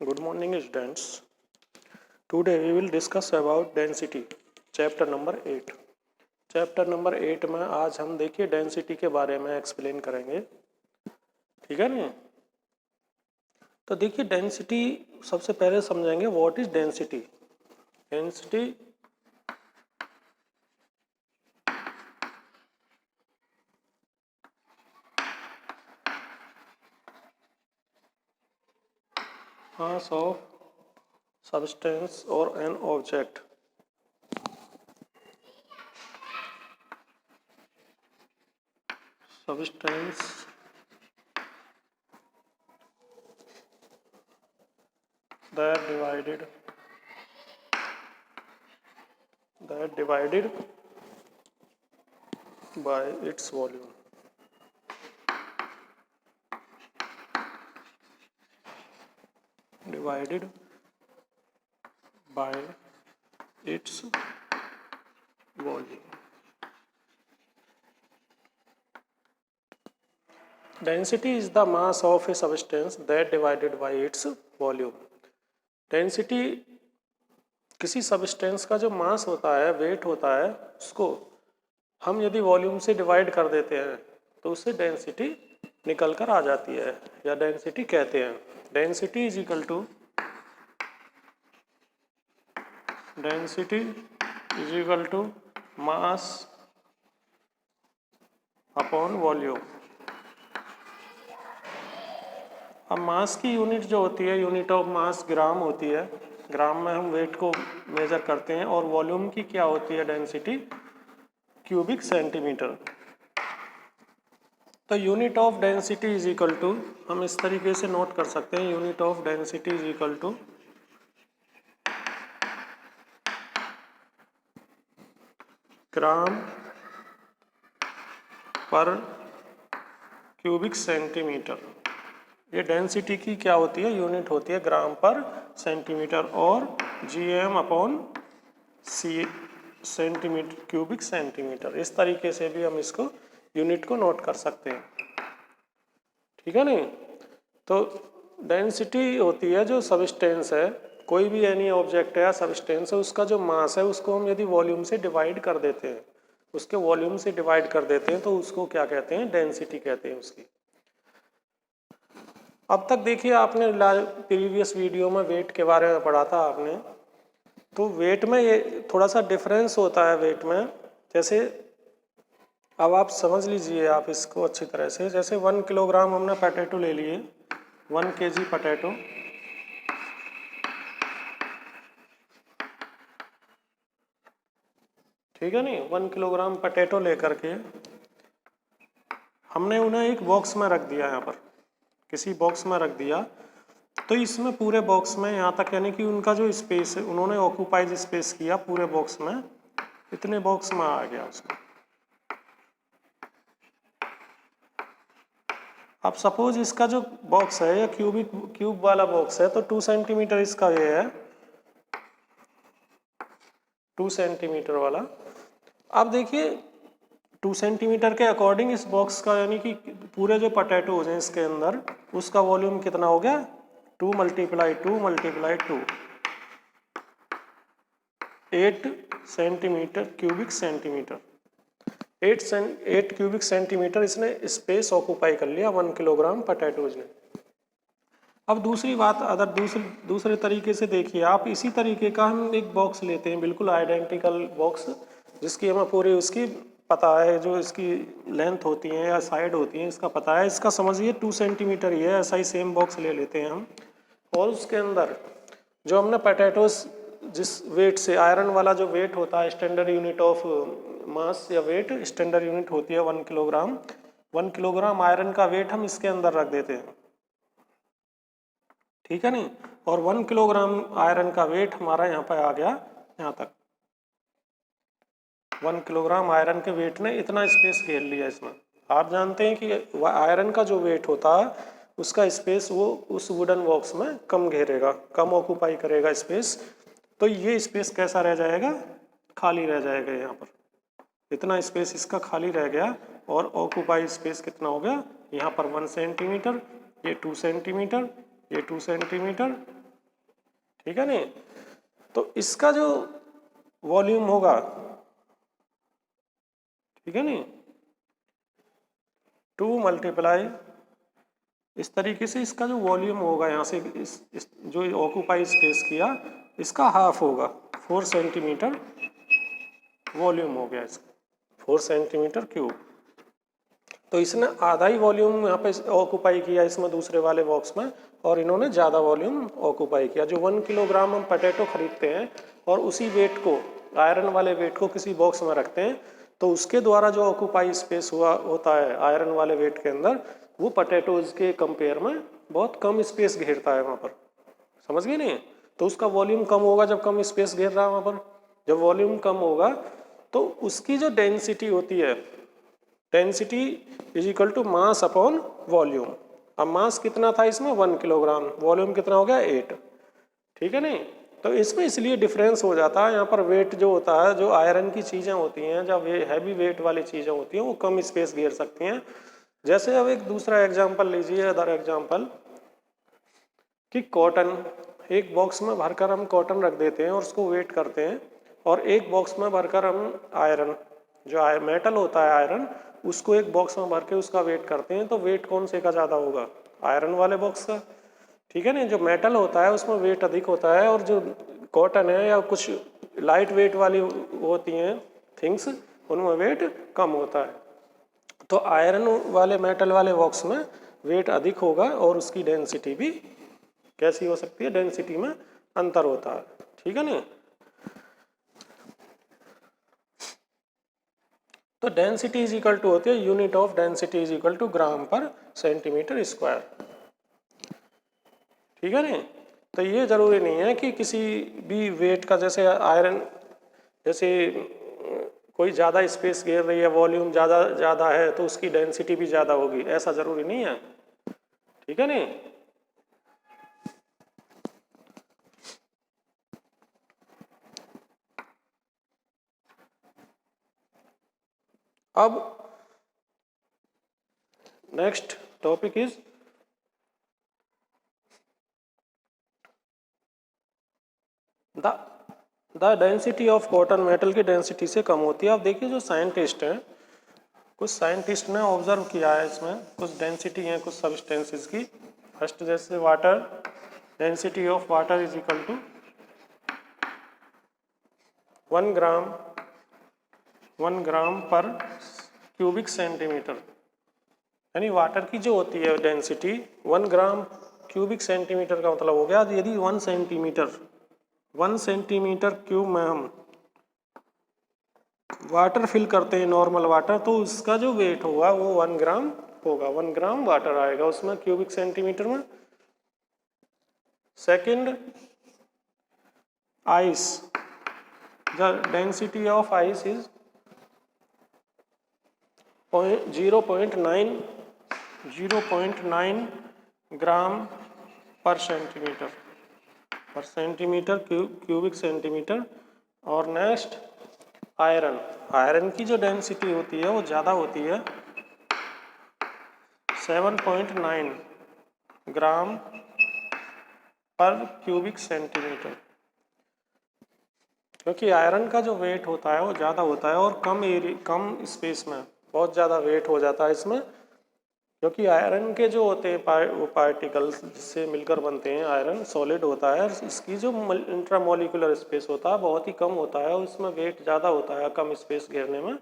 Good morning, students. Today we will discuss about density, chapter number 8. Chapter number 8 में आज हम देखिए density के बारे में एक्सप्लेन करेंगे, ठीक है ना। तो देखिए डेंसिटी सबसे पहले समझेंगे what is density. Density mass of substance और an object substance that divided by its volume. Divided by its volume. Density is the mass of a substance that divided by its volume. Density किसी substance का जो मास होता है, wait होता है, उसको हम यदि वॉल्यूम से डिवाइड कर देते हैं तो उससे डेंसिटी निकल कर आ जाती है या डेंसिटी कहते हैं। Density is equal to mass upon volume. अब मास की यूनिट जो होती है, यूनिट ऑफ मास ग्राम होती है। ग्राम में हम वेट को मेजर करते हैं और वॉल्यूम की क्या होती है डेंसिटी, क्यूबिक सेंटीमीटर। तो unit of density is equal to, हम इस तरीके से नोट कर सकते हैं, unit of density is equal to gram पर क्यूबिक सेंटीमीटर। ये डेंसिटी की क्या होती है, यूनिट होती है ग्राम पर सेंटीमीटर और जीएम अपॉन सी सेंटीमीटर, क्यूबिक सेंटीमीटर। इस तरीके से भी हम इसको यूनिट को नोट कर सकते हैं, ठीक है नहीं। तो डेंसिटी होती है जो सबस्टेंस है, कोई भी एनी ऑब्जेक्ट है या सबस्टेंस है, उसका जो मास है उसको हम यदि वॉल्यूम से डिवाइड कर देते हैं, उसके वॉल्यूम से डिवाइड कर देते हैं तो उसको क्या कहते हैं, डेंसिटी कहते हैं उसकी। अब तक देखिए आपने प्रीवियस वीडियो में वेट के बारे में पढ़ा था आपने, तो वेट में ये थोड़ा सा डिफरेंस होता है वेट में। जैसे अब आप समझ लीजिए आप इसको अच्छी तरह से, जैसे 1 किलोग्राम हमने पोटैटो ले लिए, 1 kg पोटैटो, ठीक है नहीं। 1 किलोग्राम पोटैटो लेकर के हमने उन्हें एक बॉक्स में रख दिया, यहाँ पर किसी बॉक्स में रख दिया। तो इसमें पूरे बॉक्स में यहाँ तक यानी कि उनका जो स्पेस है, उन्होंने ऑक्यूपाइज स्पेस किया पूरे बॉक्स में, इतने बॉक्स में आ गया उसको। अब सपोज इसका जो बॉक्स है या क्यूब वाला बॉक्स है, तो 2 सेंटीमीटर इसका ये है, 2 सेंटीमीटर वाला। अब देखिए 2 सेंटीमीटर के अकॉर्डिंग इस बॉक्स का यानी कि पूरे जो पोटैटो हैं इसके अंदर, उसका वॉल्यूम कितना हो गया, 2 multiply 2, 8 centimetre cubic centimetre. 8 cubic centimetre इसने स्पेस ऑक्यूपाई कर लिया 1 किलोग्राम पोटैटोज ने। अब दूसरी बात, अगर दूसरे तरीके से देखिए आप, इसी तरीके का हम एक बॉक्स लेते हैं, बिल्कुल आइडेंटिकल बॉक्स, जिसकी हमें पूरी उसकी पता है, जो इसकी लेंथ होती है या साइड होती है इसका पता है, इसका समझिए 2 सेंटीमीटर ही है। ऐसा ही सेम बॉक्स ले लेते हैं हम, और उसके अंदर जो हमने पोटैटोज जिस वेट से, आयरन वाला जो वेट होता है, स्टैंडर्ड यूनिट ऑफ मास या वेट, स्टैंडर्ड यूनिट होती है 1 किलोग्राम। 1 किलोग्राम आयरन का वेट हम इसके अंदर रख देते हैं, ठीक है नहीं। और 1 किलोग्राम आयरन का वेट हमारा यहाँ पर आ गया, यहाँ तक 1 किलोग्राम आयरन के वेट ने इतना स्पेस घेर लिया इसमें। आप जानते हैं कि आयरन का जो वेट होता है उसका स्पेस वो उस वुडन बॉक्स में कम घेरेगा, कम ऑक्यूपाई करेगा स्पेस। तो ये स्पेस कैसा रह जाएगा, खाली रह जाएगा। यहाँ पर इतना स्पेस इसका खाली रह गया, और ऑक्यूपाई स्पेस कितना हो गया, यहाँ पर 1 सेंटीमीटर, ये 2 सेंटीमीटर, ये 2 सेंटीमीटर, ठीक है नहीं। तो इसका जो वॉल्यूम होगा, ठीक है नहीं, 2 मल्टीप्लाई इस तरीके से इसका जो वॉल्यूम होगा यहाँ से इस जो ऑक्यूपाई स्पेस किया इसका हाफ होगा, 4 सेंटीमीटर वॉल्यूम हो गया इसका, 4 सेंटीमीटर क्यूब। तो इसने आधा ही वॉल्यूम यहाँ पे ऑक्यूपाई किया इसमें दूसरे वाले बॉक्स में, और इन्होंने ज़्यादा वॉल्यूम ऑक्यूपाई किया। जो 1 किलोग्राम हम पोटैटो खरीदते हैं और उसी वेट को, आयरन वाले वेट को किसी बॉक्स में रखते हैं, तो उसके द्वारा जो ऑक्यूपाई स्पेस होता है आयरन वाले वेट के अंदर, वो पोटैटोज के कंपेयर में बहुत कम स्पेस घेरता है वहाँ पर। समझ गए नहीं। तो उसका वॉल्यूम कम होगा जब कम स्पेस घेर रहा है वहाँ पर। जब वॉल्यूम कम होगा तो उसकी जो डेंसिटी होती है, density is equal to mass upon volume. अब मास कितना था इसमें 1 किलोग्राम, वॉल्यूम कितना हो गया 8, ठीक है नहीं। तो इसमें इसलिए डिफरेंस हो जाता है। यहाँ पर वेट जो होता है, जो आयरन की चीज़ें होती हैं, जब हैवी वेट वाली चीज़ें होती हैं वो कम स्पेस घेर सकती हैं। जैसे अब एक दूसरा एग्जांपल लीजिए, अदर एग्जांपल, कि कॉटन, एक बॉक्स में भरकर हम कॉटन रख देते हैं और उसको वेट करते हैं, और एक बॉक्स में भरकर हम आयरन, जो मेटल होता है आयरन, उसको एक बॉक्स में भर के उसका वेट करते हैं। तो वेट कौन से का ज़्यादा होगा? आयरन वाले बॉक्स का, ठीक है ना। जो मेटल होता है उसमें वेट अधिक होता है, और जो कॉटन है या कुछ लाइट वेट वाली होती हैं थिंग्स, उनमें वेट कम होता है। तो आयरन वाले मेटल वाले बॉक्स में वेट अधिक होगा और उसकी डेंसिटी भी कैसी हो सकती है? डेंसिटी में अंतर होता है, ठीक है ना। तो डेंसिटी इज इक्वल टू होती है, unit of density is equal to gram पर सेंटीमीटर स्क्वायर, ठीक है ना। तो ये जरूरी नहीं है कि किसी भी वेट का, जैसे आयरन, जैसे कोई ज़्यादा स्पेस घेर रही है, वॉल्यूम ज़्यादा है तो उसकी डेंसिटी भी ज़्यादा होगी, ऐसा जरूरी नहीं है, ठीक है ना। अब next topic is the density of cotton, metal की डेंसिटी से कम होती है। अब देखिए जो साइंटिस्ट हैं, कुछ साइंटिस्ट ने ऑब्जर्व किया है, इसमें कुछ डेंसिटी है कुछ सब्सटेंसेस की। फर्स्ट जैसे water, density of water is equal to 1 gram पर क्यूबिक सेंटीमीटर, यानी वाटर की जो होती है डेंसिटी 1 ग्राम क्यूबिक सेंटीमीटर का मतलब हो गया, यदि 1 सेंटीमीटर क्यूब में हम वाटर फिल करते हैं, नॉर्मल वाटर, तो उसका जो वेट होगा वो 1 ग्राम होगा। 1 ग्राम वाटर आएगा उसमें क्यूबिक सेंटीमीटर में। Second, ice, the density of ice is 0.9 ग्राम पर सेंटीमीटर क्यूबिक सेंटीमीटर। और नेक्स्ट आयरन, आयरन की जो डेंसिटी होती है वो ज़्यादा होती है, 7.9 ग्राम पर क्यूबिक सेंटीमीटर, क्योंकि आयरन का जो वेट होता है वो ज़्यादा होता है और कम स्पेस में बहुत ज़्यादा वेट हो जाता है इसमें। क्योंकि आयरन के जो होते हैं वो पार्टिकल्स जिससे मिलकर बनते हैं, आयरन सॉलिड होता है, इसकी जो इंट्रामोलिकुलर स्पेस होता है बहुत ही कम होता है, उसमें वेट ज़्यादा होता है कम स्पेस घेरने में,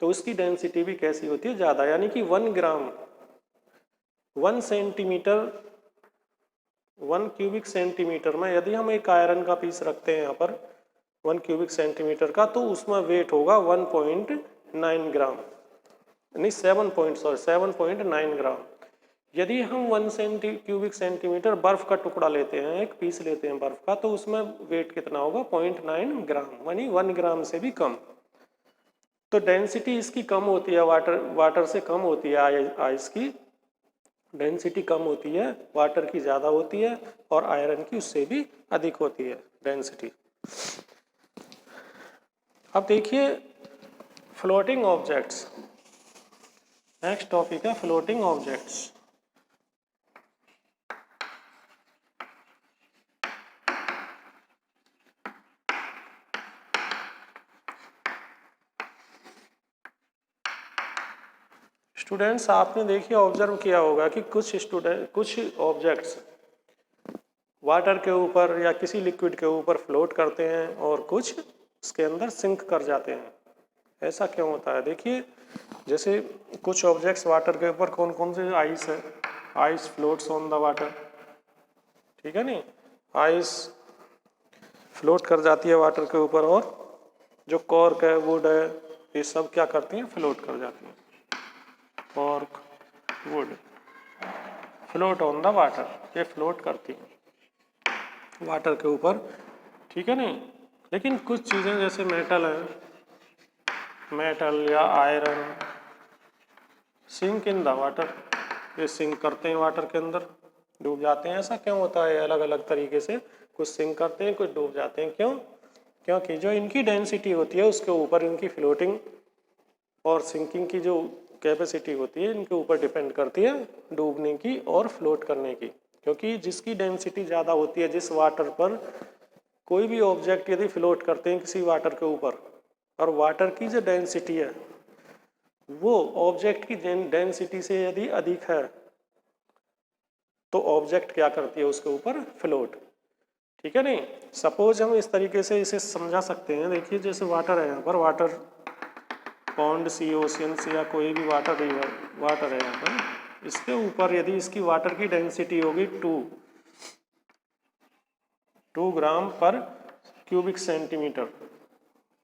तो उसकी डेंसिटी भी कैसी होती है? ज़्यादा। यानी कि 1 ग्राम 1 सेंटीमीटर 1 क्यूबिक सेंटीमीटर में यदि हम एक आयरन का पीस रखते हैं यहाँ पर 1 क्यूबिक सेंटीमीटर का, तो उसमें वेट होगा 1.9 ग्राम, नहीं 7.9 ग्राम। यदि हम 1 क्यूबिक सेंटीमीटर बर्फ का टुकड़ा लेते हैं, एक पीस लेते हैं बर्फ का, तो उसमें वेट कितना होगा? 0.9 ग्राम, यानी 1 ग्राम से भी कम। तो डेंसिटी इसकी कम होती है, वाटर से कम होती है, आइस की डेंसिटी कम होती है, वाटर की ज़्यादा होती है, और आयरन की उससे भी अधिक होती है डेंसिटी। अब देखिए फ्लोटिंग ऑब्जेक्ट्स, नेक्स्ट टॉपिक है फ्लोटिंग ऑब्जेक्ट्स। स्टूडेंट्स आपने देखिए ऑब्जर्व किया होगा कि कुछ ऑब्जेक्ट्स वाटर के ऊपर या किसी लिक्विड के ऊपर फ्लोट करते हैं और कुछ उसके अंदर सिंक कर जाते हैं। ऐसा क्यों होता है? देखिए जैसे कुछ ऑब्जेक्ट्स वाटर के ऊपर कौन कौन से, आइस है, ice floats on the water, ठीक है नहीं, आइस फ्लोट कर जाती है वाटर के ऊपर, और जो कॉर्क है, वुड है, ये सब क्या करती हैं, फ्लोट कर जाती हैं। Cork, would float on the water, ये फ्लोट करती हैं वाटर के ऊपर, ठीक है नहीं। लेकिन कुछ चीज़ें जैसे मेटल है, मेटल या iron sink in the water, ये सिंक करते हैं वाटर के अंदर, डूब जाते हैं। ऐसा क्यों होता है? अलग अलग तरीके से, कुछ सिंक करते हैं, कुछ डूब जाते हैं। क्यों? क्योंकि जो इनकी डेंसिटी होती है उसके ऊपर इनकी फ्लोटिंग और सिंकिंग की जो कैपेसिटी होती है इनके ऊपर डिपेंड करती है, डूबने की और फ्लोट करने की। क्योंकि जिसकी डेंसिटी ज़्यादा होती है, जिस वाटर पर कोई भी ऑब्जेक्ट यदि फ्लोट करते हैं किसी वाटर के ऊपर, और वाटर की जो डेंसिटी है वो ऑब्जेक्ट की डेंसिटी से यदि अधिक है तो ऑब्जेक्ट क्या करती है, उसके ऊपर फ्लोट, ठीक है नहीं। सपोज हम इस तरीके से इसे समझा सकते हैं। देखिए जैसे वाटर है, यहाँ पर वाटर पॉन्ड, सी, ओशियन से या कोई भी वाटर रिवर वाटर है यहाँ पर, इसके ऊपर यदि इसकी वाटर की डेंसिटी होगी 2 ग्राम पर क्यूबिक सेंटीमीटर,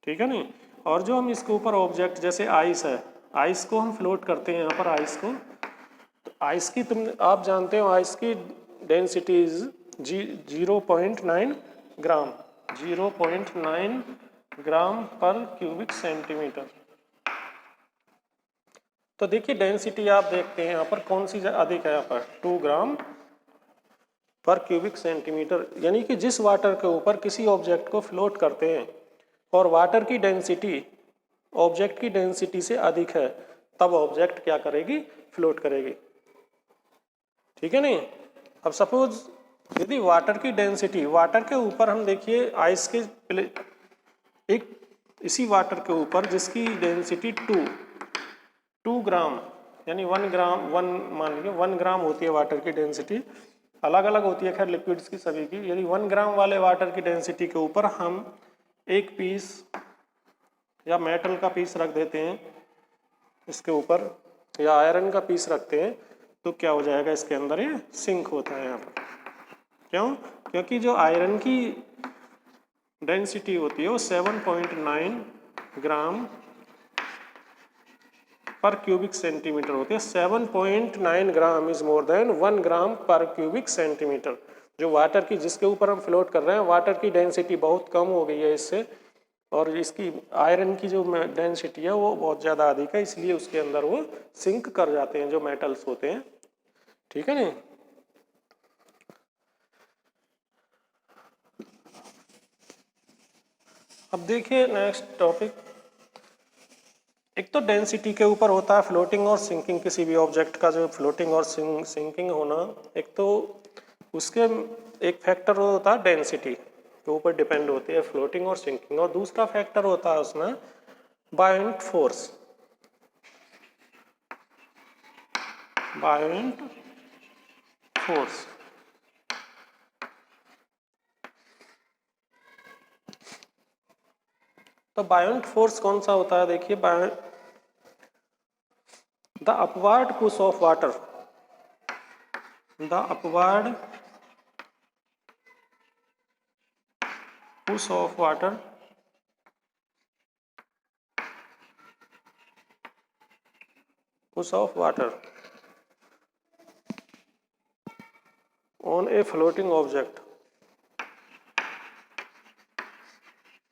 ठीक है नहीं। और जो हम इसके ऊपर ऑब्जेक्ट जैसे आइस है, आइस को हम फ्लोट करते हैं यहाँ पर, आइस को, तो आइस की आप जानते हो आइस की डेंसिटी इज 0.9 ग्राम, 0.9 ग्राम पर क्यूबिक सेंटीमीटर। तो देखिए डेंसिटी आप देखते हैं यहाँ पर कौन सी अधिक है, यहाँ पर 2 ग्राम पर क्यूबिक सेंटीमीटर, यानी कि जिस वाटर के ऊपर किसी ऑब्जेक्ट को फ्लोट करते हैं और वाटर की डेंसिटी ऑब्जेक्ट की डेंसिटी से अधिक है, तब ऑब्जेक्ट क्या करेगी, फ्लोट करेगी, ठीक है नहीं। अब सपोज यदि वाटर की डेंसिटी, वाटर के ऊपर हम देखिए आइस के एक इसी वाटर के ऊपर जिसकी डेंसिटी 2 ग्राम यानी 1 ग्राम, मान लीजिए 1 ग्राम होती है वाटर की डेंसिटी, अलग अलग होती है खैर लिक्विड्स की सभी की। यदि 1 ग्राम वाले वाटर की डेंसिटी के ऊपर हम एक पीस या मेटल का पीस रख देते हैं इसके ऊपर, या आयरन का पीस रखते हैं, तो क्या हो जाएगा, इसके अंदर ये सिंक होता है यहाँ पर। क्यों? क्योंकि जो आयरन की डेंसिटी होती है वो 7.9 ग्राम पर क्यूबिक सेंटीमीटर होती है। 7.9 gram is more than 1 gram पर क्यूबिक सेंटीमीटर। जो वाटर की, जिसके ऊपर हम फ्लोट कर रहे हैं, वाटर की डेंसिटी बहुत कम हो गई है इससे, और इसकी आयरन की जो डेंसिटी है वो बहुत ज़्यादा अधिक है, इसलिए उसके अंदर वो सिंक कर जाते हैं जो मेटल्स होते हैं, ठीक है नहीं। अब देखिए नेक्स्ट टॉपिक, एक तो डेंसिटी के ऊपर होता है फ्लोटिंग और सिंकिंग, किसी भी ऑब्जेक्ट का जो फ्लोटिंग और सिंकिंग होना, एक तो उसके एक फैक्टर होता है डेंसिटी के ऊपर डिपेंड होती है फ्लोटिंग और सिंकिंग, और दूसरा फैक्टर होता है उसमें बायोंट फोर्स, बायोंट फोर्स। तो बायोंट फोर्स कौन सा होता है? देखिए the upward push of water, the upward push of water on a floating object,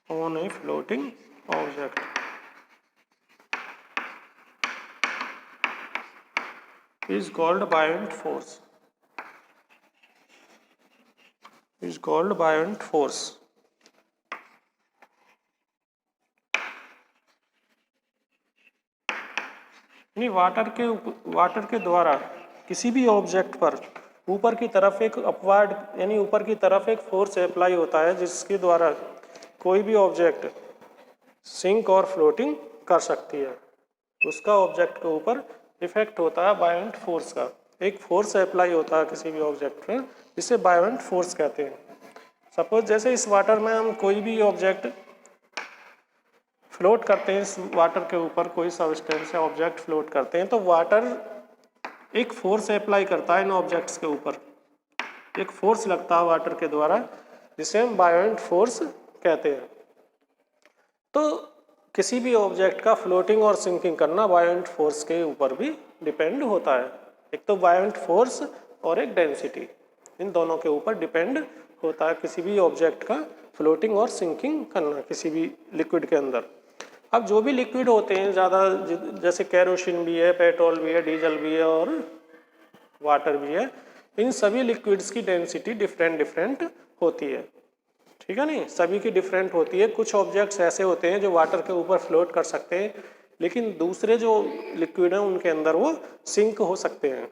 on a floating object is called buoyant force, is called buoyant force। यानी वाटर के द्वारा किसी भी ऑब्जेक्ट पर ऊपर की तरफ एक अपवर्ड यानी ऊपर की तरफ एक फोर्स अप्लाई होता है, जिसके द्वारा कोई भी ऑब्जेक्ट सिंक और फ्लोटिंग कर सकती है, उसका ऑब्जेक्ट के ऊपर इफेक्ट होता है बायोलेंट फोर्स का। एक फोर्स अप्लाई होता है किसी भी ऑब्जेक्ट पर, जिसे बायोलेंट फोर्स कहते हैं। सपोज जैसे इस वाटर में हम कोई भी ऑब्जेक्ट फ्लोट करते हैं, इस वाटर के ऊपर कोई सब्सटेंस या ऑब्जेक्ट फ्लोट करते हैं, तो वाटर एक फोर्स अप्लाई करता है इन ऑब्जेक्ट्स के ऊपर, एक फोर्स लगता है वाटर के द्वारा, जिसे हम बायोलेंट फोर्स कहते हैं। तो किसी भी ऑब्जेक्ट का फ्लोटिंग और सिंकिंग करना बायोलेंट फोर्स के ऊपर भी डिपेंड होता है। एक तो बायोलेंट फोर्स और एक डेंसिटी, इन दोनों के ऊपर डिपेंड होता है किसी भी ऑब्जेक्ट का फ्लोटिंग और सिंकिंग करना किसी भी लिक्विड के अंदर। अब जो भी लिक्विड होते हैं ज़्यादा, जैसे कैरोसिन भी है, पेट्रोल भी है, डीजल भी है और वाटर भी है, इन सभी लिक्विड्स की डेंसिटी डिफरेंट डिफरेंट होती है। ठीक है नहीं, सभी की डिफरेंट होती है। कुछ ऑब्जेक्ट्स ऐसे होते हैं जो वाटर के ऊपर फ्लोट कर सकते हैं, लेकिन दूसरे जो लिक्विड हैं उनके अंदर वो सिंक हो सकते हैं।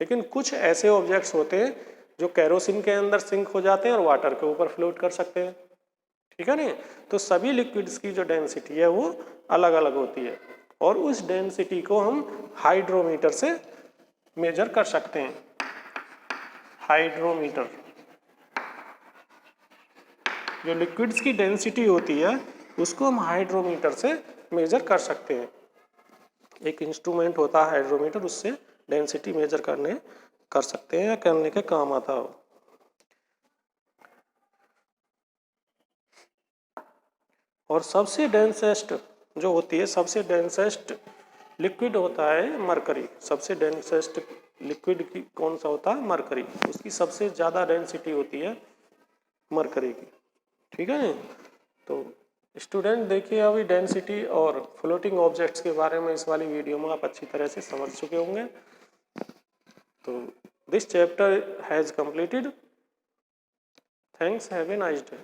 लेकिन कुछ ऐसे ऑब्जेक्ट्स होते हैं जो कैरोसिन के अंदर सिंक हो जाते हैं और वाटर के ऊपर फ्लोट कर सकते हैं। ठीक है नहीं, तो सभी लिक्विड्स की जो डेंसिटी है वो अलग अलग होती है, और उस डेंसिटी को हम हाइड्रोमीटर से मेजर कर सकते हैं। हाइड्रोमीटर, जो लिक्विड्स की डेंसिटी होती है उसको हम हाइड्रोमीटर से मेजर कर सकते हैं। एक इंस्ट्रूमेंट होता है हाइड्रोमीटर, उससे डेंसिटी मेजर कर सकते हैं या करने के काम आता हो। और सबसे डेंसेस्ट जो होती है, सबसे डेंसेस्ट लिक्विड होता है मरकरी। सबसे डेंसेस्ट लिक्विड की कौन सा होता है? मरकरी। उसकी सबसे ज़्यादा डेंसिटी होती है मरकरी की। ठीक है नहीं, तो स्टूडेंट देखिए अभी डेंसिटी और फ्लोटिंग ऑब्जेक्ट्स के बारे में इस वाली वीडियो में आप अच्छी तरह से समझ चुके होंगे। तो this chapter has completed. Thanks, have a nice day.